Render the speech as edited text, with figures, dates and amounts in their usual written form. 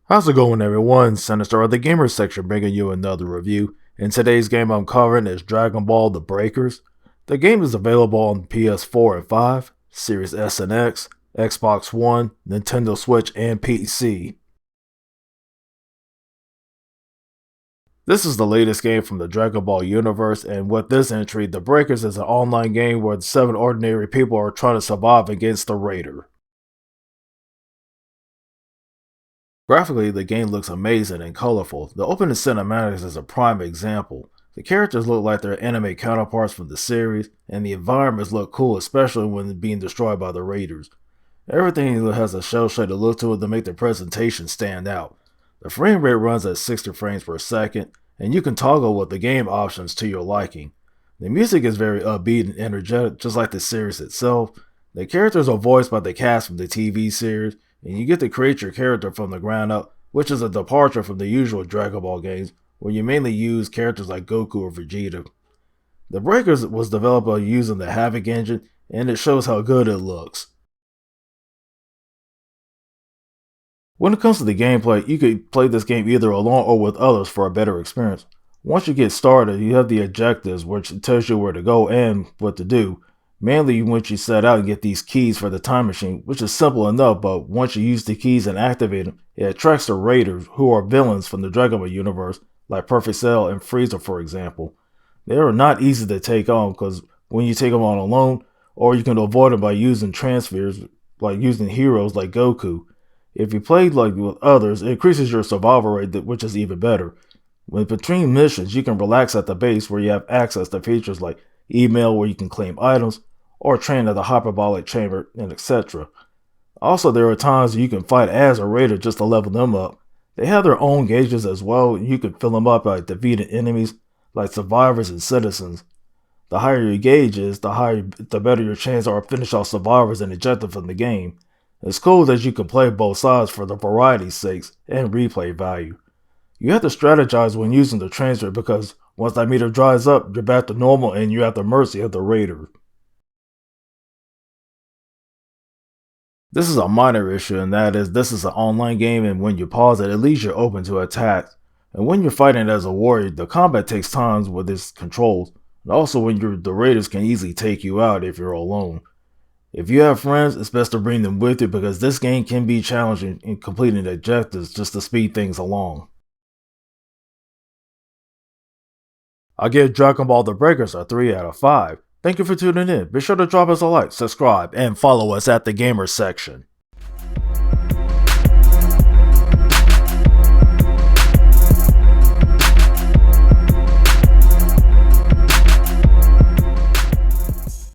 How's it going, everyone? Sinister of the Gamer section bringing you another review. In today's game I'm covering is Dragon Ball The Breakers. The game is available on PS4 and 5, Series S and X, Xbox One, Nintendo Switch, and PC. This is the latest game from the Dragon Ball universe, and with this entry, The Breakers is an online game where 7 ordinary people are trying to survive against the Raider. Graphically, the game looks amazing and colorful. The opening cinematics is a prime example. The characters look like their anime counterparts from the series, and the environments look cool, especially when being destroyed by the Raiders. Everything has a shell-shaded look to it to make the presentation stand out. The frame rate runs at 60 frames per second, and you can toggle with the game options to your liking. The music is very upbeat and energetic, just like the series itself. The characters are voiced by the cast from the TV series, and you get to create your character from the ground up, which is a departure from the usual Dragon Ball games, where you mainly use characters like Goku or Vegeta. The Breakers was developed by using the Havoc engine, and it shows how good it looks. When it comes to the gameplay, you can play this game either alone or with others for a better experience. Once you get started, you have the objectives, which tells you where to go and what to do. Mainly once you set out and get these keys for the time machine, which is simple enough, but once you use the keys and activate them, it attracts the Raiders, who are villains from the Dragon Ball universe, like Perfect Cell and Frieza for example. They are not easy to take on, because when you take them on alone, or you can avoid them by using transfers, like using heroes like Goku. If you play like with others, it increases your survival rate, which is even better. When between missions, you can relax at the base where you have access to features like email where you can claim items, or train at the hyperbolic chamber, and etc. Also, there are times you can fight as a raider just to level them up. They have their own gauges as well, and you can fill them up by defeating enemies like survivors and citizens. The higher your gauge is, the better your chance are to finish off survivors and eject from the game. It's cool that you can play both sides for the variety's sakes and replay value. You have to strategize when using the transfer because once that meter dries up, you're back to normal and you're at the mercy of the raider. This is a minor issue, and that is this is an online game, and when you pause it, at least you're open to attacks. And when you're fighting as a warrior, the combat takes time with its controls, and also when the raiders can easily take you out if you're alone. If you have friends, it's best to bring them with you because this game can be challenging in completing the objectives just to speed things along. I give Dragon Ball The Breakers a 3 out of 5. Thank you for tuning in. Be sure to drop us a like, subscribe, and follow us at the Gamer section.